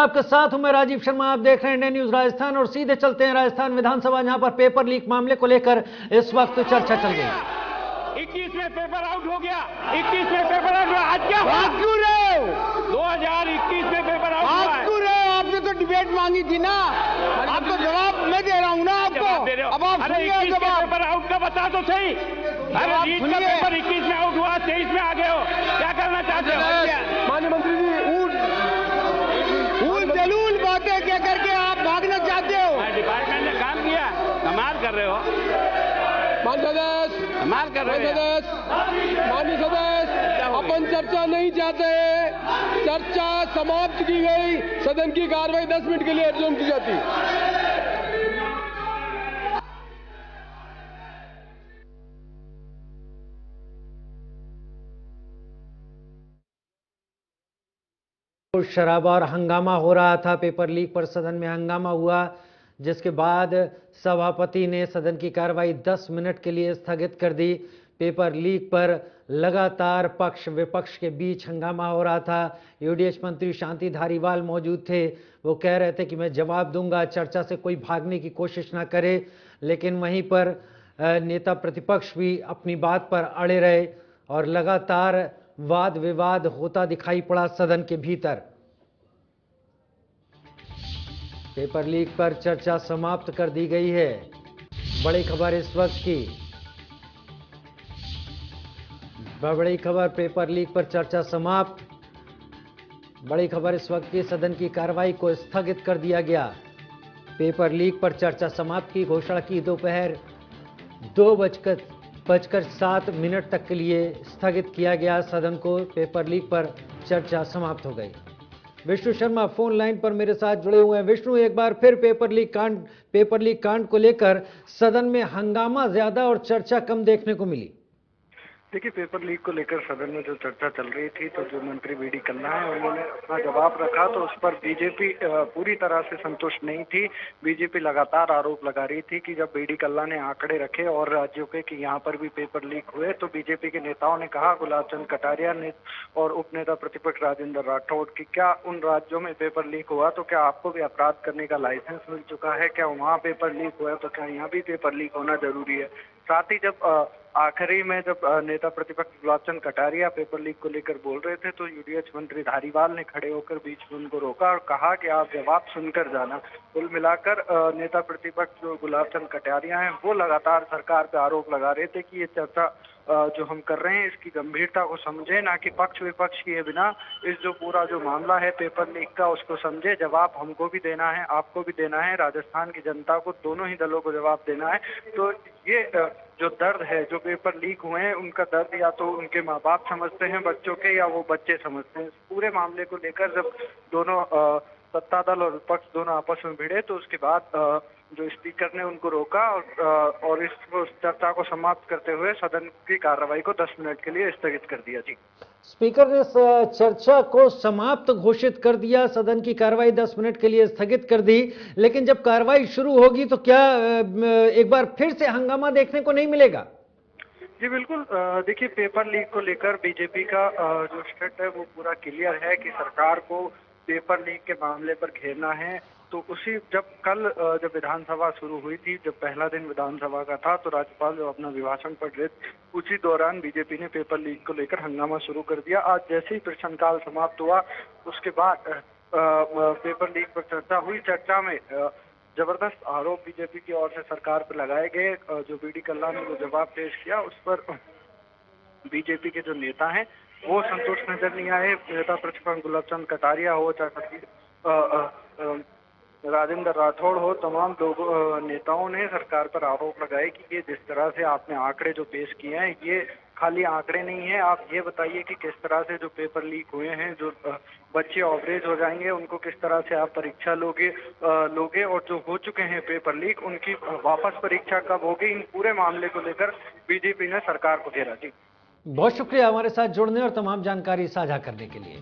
आपके साथ हूं मैं राजीव शर्मा। आप देख रहे हैं इंडिया न्यूज राजस्थान और सीधे चलते हैं राजस्थान विधानसभा, जहां पर पेपर लीक मामले को लेकर इस वक्त चर्चा चल रही है। 21 में पेपर आउट हो गया, 21 में पेपर आउट हुआ। आज क्या बात क्यों रहे हो? 2021 में पेपर आउट हुआ है। क्यों रहे हो? आपने तो डिबेट मांगी थी ना, आपको जवाब मैं दे रहा हूँ ना आपको। अब आप सुनिए जवाब। पेपर आउट का बता तो सही। अरे लीक का पेपर 21 में आउट हुआ, 23 में आ गए हो, क्या करना चाहते हो? माननीय मंत्री जी, जलूल बातें क्या करके आप भागना चाहते हो? डिपार्टमेंट ने काम किया, कमाल कर रहे हो, माननीय सदस्य, कमाल कर रहे हो। माननीय सदस्य, अपन चर्चा नहीं चाहते। चर्चा समाप्त की गई, सदन की कार्रवाई 10 मिनट के लिए एडजर्न की जाती। शराबा और हंगामा हो रहा था। पेपर लीक पर सदन में हंगामा हुआ, जिसके बाद सभापति ने सदन की कार्रवाई 10 मिनट के लिए स्थगित कर दी। पेपर लीक पर लगातार पक्ष विपक्ष के बीच हंगामा हो रहा था। यूडीएच मंत्री शांति धारीवाल मौजूद थे। वो कह रहे थे कि मैं जवाब दूंगा, चर्चा से कोई भागने की कोशिश ना करे। लेकिन वहीं पर नेता प्रतिपक्ष भी अपनी बात पर अड़े रहे और लगातार वाद विवाद होता दिखाई पड़ा सदन के भीतर। पेपर लीक पर चर्चा समाप्त कर दी गई है। बड़ी खबर इस वक्त की, बड़ी खबर, पेपर लीक पर चर्चा समाप्त। बड़ी खबर इस वक्त की, सदन की कार्रवाई को स्थगित कर दिया गया। पेपर लीक पर चर्चा समाप्त की घोषणा की दोपहर 2:07 तक के लिए स्थगित किया गया सदन को। पेपर लीक पर चर्चा समाप्त हो गई। विष्णु शर्मा फोन लाइन पर मेरे साथ जुड़े हुए हैं। विष्णु, एक बार फिर पेपर लीक कांड को लेकर सदन में हंगामा ज्यादा और चर्चा कम देखने को मिली। देखिए, पेपर लीक को लेकर सदन में जो चर्चा चल रही थी, तो जो मंत्री वीडी कन्ना है उन्होंने अपना जवाब रखा, तो उस पर बीजेपी पूरी तरह से संतुष्ट नहीं थी। बीजेपी लगातार आरोप लगा रही थी कि जब वीडी कन्ना ने आंकड़े रखे और राज्यों के कि यहाँ पर भी पेपर लीक हुए, तो बीजेपी के नेताओं ने कहा, गुलाब चंद कटारिया ने और उपनेता प्रतिपक्ष राजेंद्र राठौड़, की क्या उन राज्यों में पेपर लीक हुआ तो क्या आपको भी अपराध करने का लाइसेंस मिल चुका है? क्या वहाँ पेपर लीक हुआ तो क्या यहाँ भी पेपर लीक होना जरूरी है? साथ ही जब आखिरी में जब नेता प्रतिपक्ष गुलाब चंद कटारिया पेपर लीक को लेकर बोल रहे थे, तो यूडीएच मंत्री धारीवाल ने खड़े होकर बीच में उनको रोका और कहा कि आप जवाब सुनकर जाना। कुल मिलाकर नेता प्रतिपक्ष जो गुलाब चंद कटारिया हैं, वो लगातार सरकार पे आरोप लगा रहे थे कि ये चर्चा जो हम कर रहे हैं इसकी गंभीरता को समझे, ना कि पक्ष विपक्ष किए बिना इस जो पूरा जो मामला है पेपर लीक का उसको समझे। जवाब हमको भी देना है, आपको भी देना है, राजस्थान की जनता को, दोनों ही दलों को जवाब देना है। तो ये जो दर्द है, जो पेपर लीक हुए हैं उनका दर्द या तो उनके माँ बाप समझते हैं बच्चों के, या वो बच्चे समझते हैं। इस पूरे मामले को लेकर जब दोनों सत्ता दल और विपक्ष दोनों आपस में भिड़े, तो उसके बाद जो स्पीकर ने उनको रोका और इस चर्चा को समाप्त करते हुए सदन की कार्रवाई को 10 मिनट के लिए स्थगित कर दिया। जी, स्पीकर ने चर्चा को समाप्त घोषित कर दिया, सदन की कार्रवाई 10 मिनट के लिए स्थगित कर दी। लेकिन जब कार्रवाई शुरू होगी तो क्या एक बार फिर से हंगामा देखने को नहीं मिलेगा? जी बिल्कुल। देखिए, पेपर लीक को लेकर बीजेपी का जो स्टेट है वो पूरा क्लियर है कि सरकार को पेपर लीक के मामले पर घेरना है। तो उसी जब विधानसभा शुरू हुई थी, जब पहला दिन विधानसभा का था, तो राज्यपाल जो अपना अभिभाषण पढ़ रहे थे, उसी दौरान बीजेपी ने पेपर लीक को लेकर हंगामा शुरू कर दिया। आज जैसे ही प्रश्नकाल समाप्त हुआ, उसके बाद पेपर लीक पर चर्चा हुई। चर्चा में जबरदस्त आरोप बीजेपी की ओर से सरकार पर लगाए गए। जो वीडी कन्ना ने जो जवाब पेश किया, उस पर बीजेपी के जो नेता हैं वो संतुष्ट नजर नहीं आए। नेता प्रतिपक्ष गुलाब चंद कटारिया हो, चाहे राजेंद्र राठौड़ हो, तमाम लोगों नेताओं ने सरकार पर आरोप लगाए कि ये जिस तरह से आपने आंकड़े जो पेश किए हैं, ये खाली आंकड़े नहीं है। आप ये बताइए कि किस तरह से जो पेपर लीक हुए हैं, जो बच्चे ऑवरेज हो जाएंगे, उनको किस तरह से आप परीक्षा लोगे, और जो हो चुके हैं पेपर लीक, उनकी वापस परीक्षा कब होगी? इन पूरे मामले को लेकर बीजेपी ने सरकार को घेरा। जी, बहुत शुक्रिया हमारे साथ जुड़ने और तमाम जानकारी साझा करने के लिए।